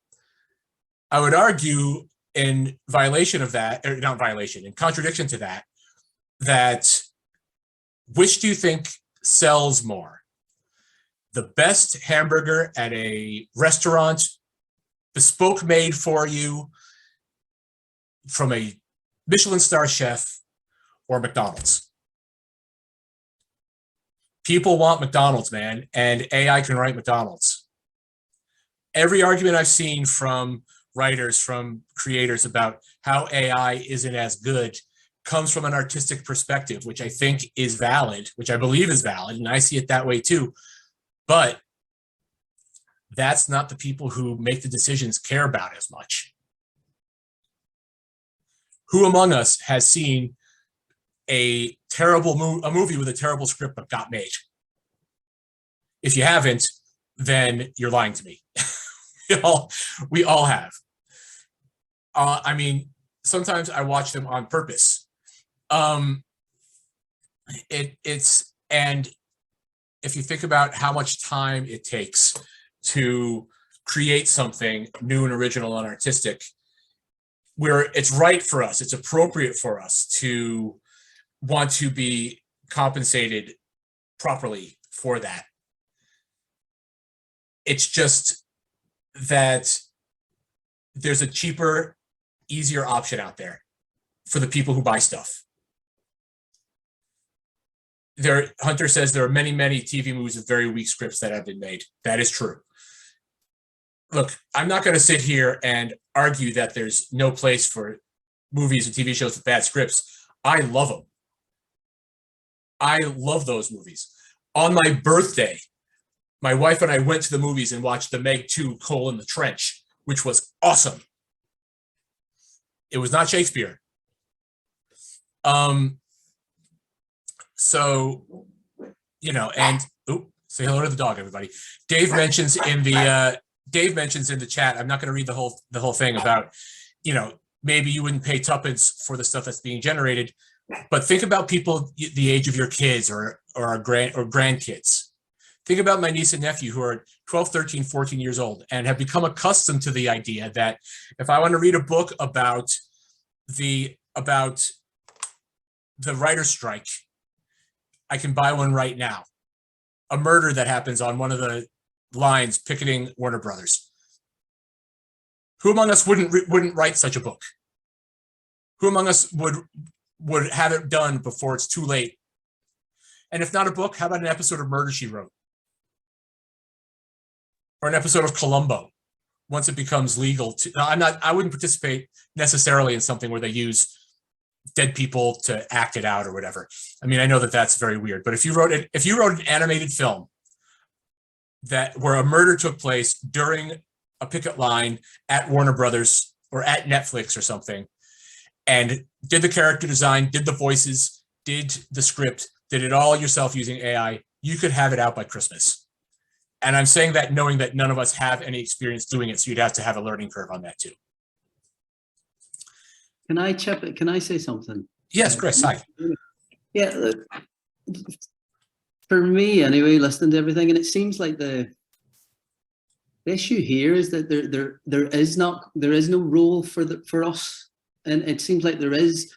I would argue in violation of that, or not violation, in contradiction to that, that which do you think sells more? The best hamburger at a restaurant, bespoke made for you from a Michelin star chef, or McDonald's? People want McDonald's, man, and AI can write McDonald's. Every argument I've seen from writers, from creators about how AI isn't as good comes from an artistic perspective, which I think is valid, which I believe is valid, and I see it that way too. But that's not the people who make the decisions care about as much. Who among us has seen a movie with a terrible script but got made? If you haven't, then you're lying to me. we all have. I mean, sometimes I watch them on purpose. And if you think about how much time it takes to create something new and original and artistic, where it's right for us, it's appropriate for us to want to be compensated properly for that. It's just that there's a cheaper, easier option out there for the people who buy stuff. Hunter says there are many, many TV movies with very weak scripts that have been made. That is true. Look, I'm not going to sit here and argue that there's no place for movies and TV shows with bad scripts. I love them. I love those movies. On my birthday, my wife and I went to the movies and watched The Meg 2: Cole in the Trench, which was awesome. It was not Shakespeare. So, and say hello to the dog, everybody. Dave mentions in the chat, I'm not going to read the whole thing about, maybe you wouldn't pay tuppence for the stuff that's being generated, but think about people the age of your kids or grandkids. Think about my niece and nephew who are 12, 13, 14 years old and have become accustomed to the idea that if I want to read a book about the writer's strike, I can buy one right now. A murder that happens on one of the lines picketing Warner Brothers. Who among us wouldn't write such a book? Who among us would have it done before it's too late? And if not a book, how about an episode of Murder, She Wrote? Or an episode of Columbo, once it becomes legal I wouldn't participate necessarily in something where they use dead people to act it out or whatever. I mean, I know that that's very weird, but if you wrote an animated film where a murder took place during a picket line at Warner Brothers or at Netflix or something, and did the character design, did the voices, did the script, did it all yourself using AI, you could have it out by Christmas. And I'm saying that knowing that none of us have any experience doing it, so you'd have to have a learning curve on that too. Can I chip it? Can I say something? Yes, Chris, hi. Yeah, look, for me anyway, listening to everything, and it seems like the issue here is that there is no role for us, and it seems like there is,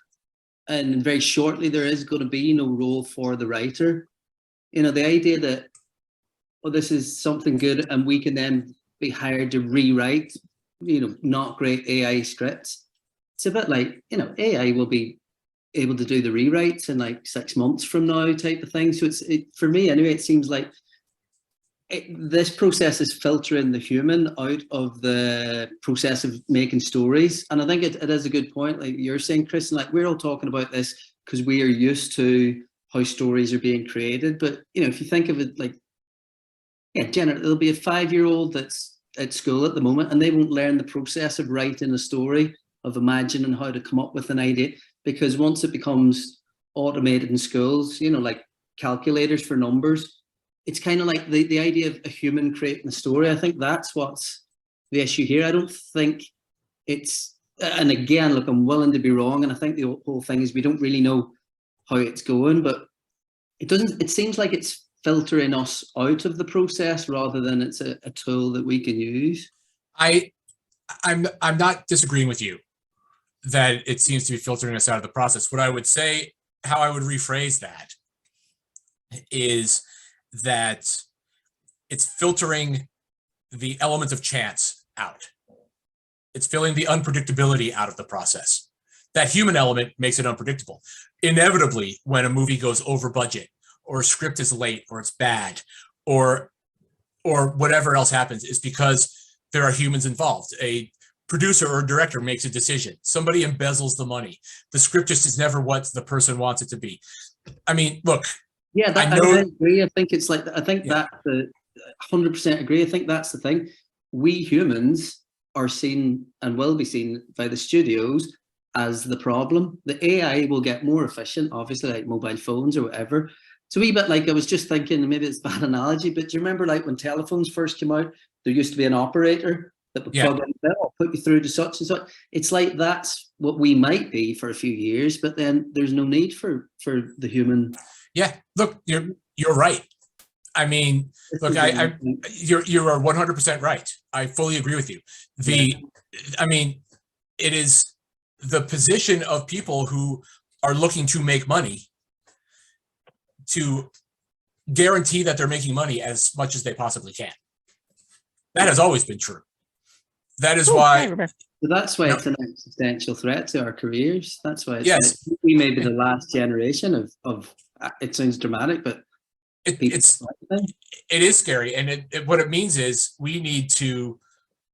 and very shortly there is going to be no role for the writer. The idea that, this is something good and we can then be hired to rewrite, not great AI scripts. It's a bit like, AI will be able to do the rewrites in like 6 months from now type of thing. So for me anyway, it seems like this process is filtering the human out of the process of making stories. And I think it is a good point, like you're saying, Chris, and like we're all talking about this because we are used to how stories are being created. But, if you think of it like, generally, there'll be a 5-year-old that's at school at the moment and they won't learn the process of writing a story, of imagining how to come up with an idea. Because once it becomes automated in schools, like calculators for numbers, it's kind of like the idea of a human creating a story. I think that's what's the issue here. I don't think it's, and again, look, I'm willing to be wrong. And I think the whole thing is we don't really know how it's going, but it seems like it's filtering us out of the process rather than it's a tool that we can use. I'm not disagreeing with you that it seems to be filtering us out of the process. What I would say, how I would rephrase that, is that it's filtering the element of chance out. It's filling the unpredictability out of the process. That human element makes it unpredictable. Inevitably, when a movie goes over budget, or a script is late, or it's bad, or whatever else happens, is because there are humans involved. A producer or director makes a decision. Somebody embezzles the money. The script just is never what the person wants it to be. I mean, look. Yeah, I agree. I think it's like, I think that 100% agree. I think that's the thing. We humans are seen and will be seen by the studios as the problem. The AI will get more efficient, obviously, like mobile phones or whatever. It's a wee bit like, I was just thinking, maybe it's a bad analogy, but do you remember like when telephones first came out, there used to be an operator that would plug in, I'll put you through to such and such. It's like that's what we might be for a few years, but then there's no need for the human. Yeah, look, you're right. I mean, look, you are 100% right. I fully agree with you. I mean, it is the position of people who are looking to make money to guarantee that they're making money as much as they possibly can. That has always been true. That is why. That's why it's an existential threat to our careers. That's why we may be the last generation of. It sounds dramatic, but it is scary. And what it means is we need to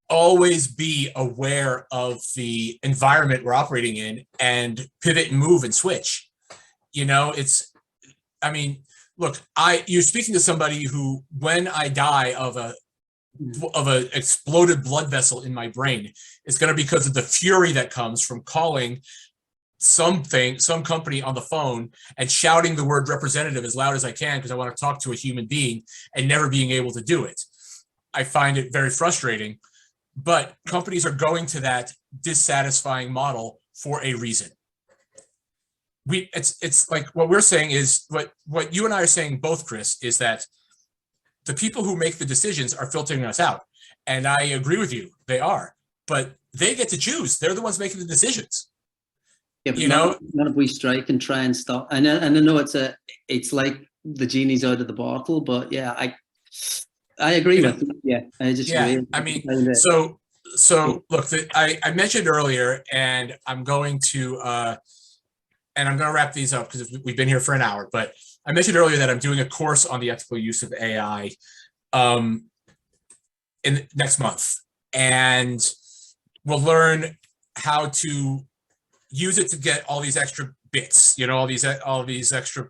always be aware of the environment we're operating in and pivot and move and switch. I mean, look, you're speaking to somebody who, when I die of a exploded blood vessel in my brain, it's going to be because of the fury that comes from calling some company on the phone and shouting the word representative as loud as I can because I want to talk to a human being and never being able to do it. I find it very frustrating, but companies are going to that dissatisfying model for a reason. It's like what we're saying is what you and I are saying both, Chris, is that the people who make the decisions are filtering us out. And I agree with you, they are, but they get to choose. They're the ones making the decisions. Yeah, none of we strike and try and stop. And I know it's like the genie's out of the bottle, but yeah, I agree with you. Yeah, I just agree. I mean, so look, I mentioned earlier, and I'm going to wrap these up because we've been here for an hour, but I mentioned earlier that I'm doing a course on the ethical use of AI in next month, and we'll learn how to use it to get all these extra bits, all these extra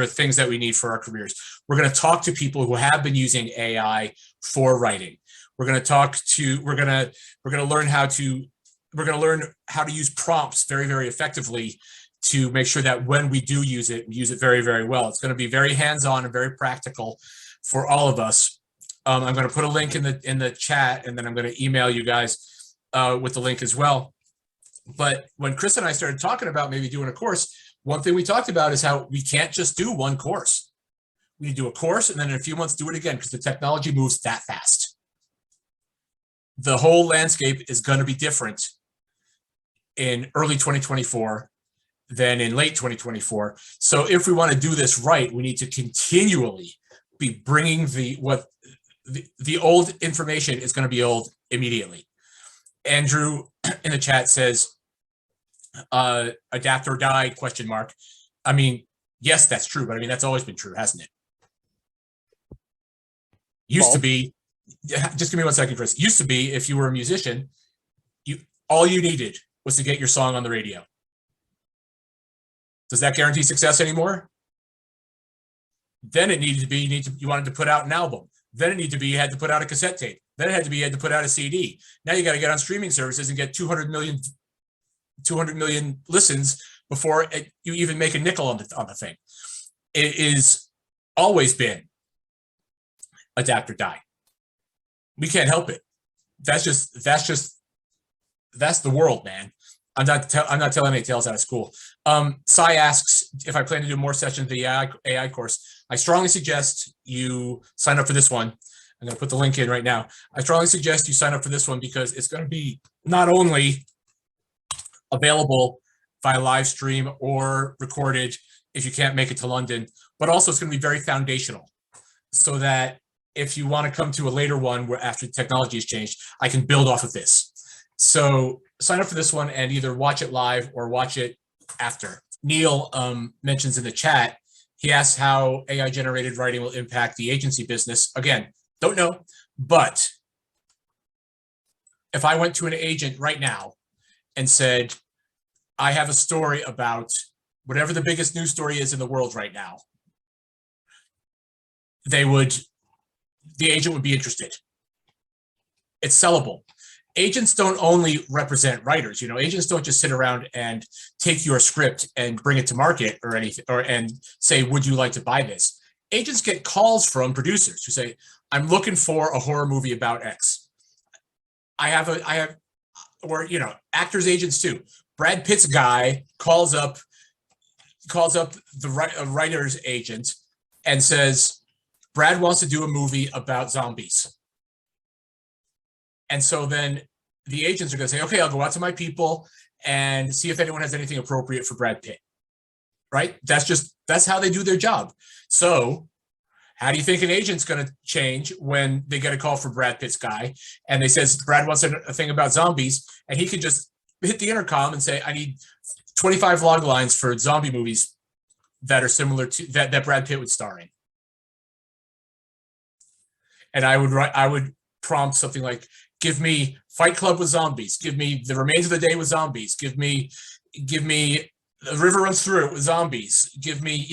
things that we need for our careers. We're going to talk to people who have been using AI for writing. We're going to learn how to use prompts very, very effectively to make sure that when we do use it, we use it very, very well. It's going to be very hands-on and very practical for all of us. I'm going to put a link in the chat, and then I'm going to email you guys with the link as well. But when Chris and I started talking about maybe doing a course, one thing we talked about is how we can't just do one course. We do a course and then in a few months do it again because the technology moves that fast. The whole landscape is going to be different in early 2024 than in late 2024. So if we want to do this right, we need to continually be bringing the old information is going to be old immediately. Andrew in the chat says, adapt or die, question mark. I mean, yes, that's true, but I mean, that's always been true, hasn't it? Used to Bob? be, just give me 1 second, Chris. Used to be, if you were a musician, all you needed was to get your song on the radio. Does that guarantee success anymore? Then it needed to be, you wanted to put out an album. Then it needed to be, you had to put out a cassette tape. Then it had to be, you had to put out a CD. Now you got to get on streaming services and get 200 million listens before you even make a nickel on the thing. It is always been adapt or die. We can't help it. That's the world, man. I'm not telling any tales out of school. Sai asks if I plan to do more sessions of the AI course. I strongly suggest you sign up for this one. I'm going to put the link in right now. I strongly suggest you sign up for this one because it's going to be not only available via live stream or recorded if you can't make it to London, but also it's going to be very foundational so that if you want to come to a later one where after technology has changed, I can build off of this. So sign up for this one and either watch it live or watch it after. Neil mentions in the chat, he asks how AI generated writing will impact the agency business. Again, don't know, but if I went to an agent right now and said, I have a story about whatever the biggest news story is in the world right now, the agent would be interested. It's sellable. Agents don't only represent writers, agents don't just sit around and take your script and bring it to market or anything, and say, would you like to buy this? Agents get calls from producers who say, I'm looking for a horror movie about X. Actors, agents too. Brad Pitt's guy calls up the writer's agent and says, Brad wants to do a movie about zombies. And so then the agents are going to say, okay, I'll go out to my people and see if anyone has anything appropriate for Brad Pitt. Right? That's how they do their job. So how do you think an agent's going to change when they get a call from Brad Pitt's guy and they says, Brad wants a thing about zombies, and he can just hit the intercom and say, I need 25 log lines for zombie movies that are similar to that Brad Pitt would star in. And I would prompt something like, give me Fight Club with zombies, give me The Remains of the Day with zombies, give me The River Runs Through It with zombies, give me,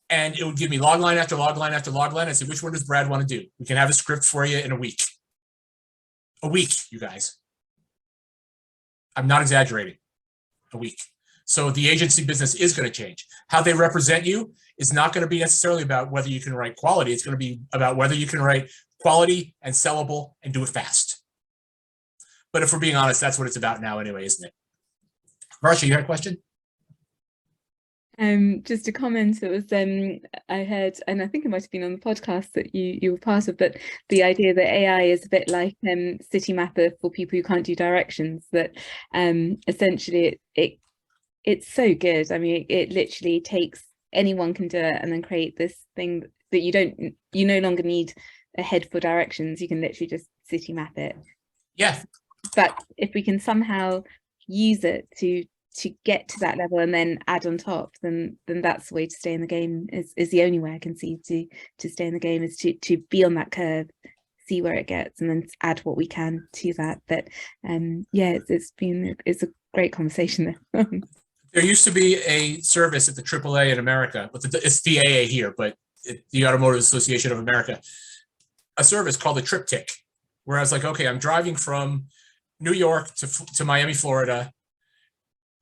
and it would give me log line after log line after log line. I said, which one does Brad want to do? We can have a script for you in a week. A week, you guys. I'm not exaggerating. A week. So the agency business is going to change. How they represent you is not going to be necessarily about whether you can write quality. It's going to be about whether you can write quality and sellable and do it fast. But if we're being honest, that's what it's about now anyway, isn't it? Marsha, you had a question? Just a comment. It was I heard, and I think it might have been on the podcast that you were part of, but the idea that AI is a bit like Citymapper for people who can't do directions. That essentially it's so good. I mean, it literally takes, anyone can do it and then create this thing that you no longer need a head for directions. You can literally just Citymap it. Yeah. But if we can somehow use it to get to that level and then add on top, then that's the way to stay in the game. Is the only way I can see to stay in the game, is to be on that curve, see where it gets, and then add what we can to that. But it's a great conversation there. There used to be a service at the AAA in America, but it's the AA here, but the Automotive Association of America, a service called the Triptych, where I was like, okay, I'm driving from New York to Miami, Florida.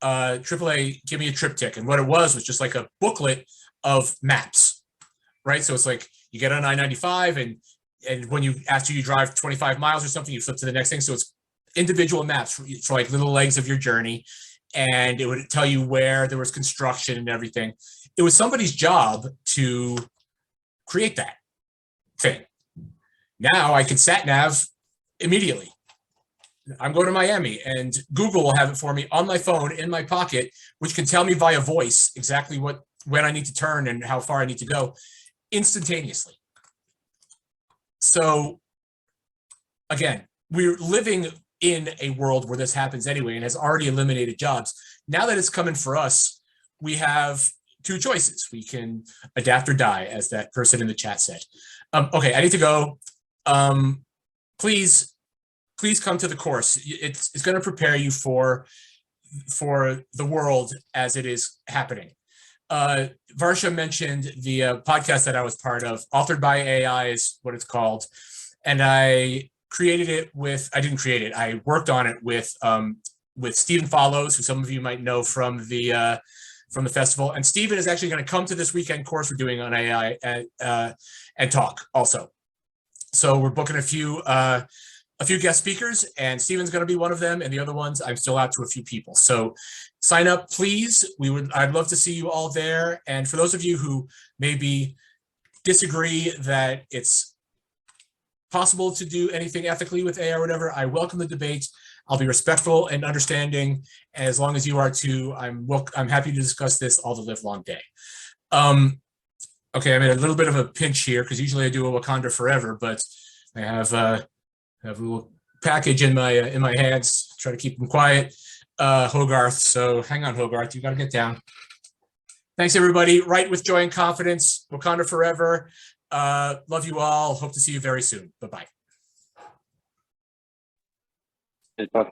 AAA, give me a Triptych. And what it was just like a booklet of maps, right? So it's like you get on I-95 and when after you drive 25 miles or something, you flip to the next thing. So it's individual maps for like little legs of your journey. And it would tell you where there was construction and everything. It was somebody's job to create that thing. Now I can sat nav immediately. I'm going to Miami and Google will have it for me on my phone in my pocket, which can tell me via voice exactly when I need to turn and how far I need to go instantaneously. So again, we're living in a world where this happens anyway and has already eliminated jobs. Now that it's coming for us, we have two choices. We can adapt or die, as that person in the chat said. Okay, I need to go. Please come to the course. It's going to prepare you for the world as it is happening. Varsha mentioned the podcast that I was part of. Authored by AI is what it's called. And I created it with, I didn't create it, I worked on it with Stephen Follows, who some of you might know from the festival. And Stephen is actually going to come to this weekend course we're doing on AI and talk also. So we're booking a few guest speakers, and Stephen's going to be one of them, and the other ones I'm still out to a few people. So sign up, please. I'd love to see you all there. And for those of you who maybe disagree that it's possible to do anything ethically with AI or whatever, I welcome the debate. I'll be respectful and understanding, as long as you are too. I'm happy to discuss this all the live long day. Okay, I'm in a little bit of a pinch here because usually I do a Wakanda Forever, but I have a little package in my hands. Try to keep them quiet, Hogarth. So hang on, Hogarth. You got to get down. Thanks, everybody. Write with joy and confidence. Wakanda Forever. Love you all. Hope to see you very soon. Bye-bye. Goodbye.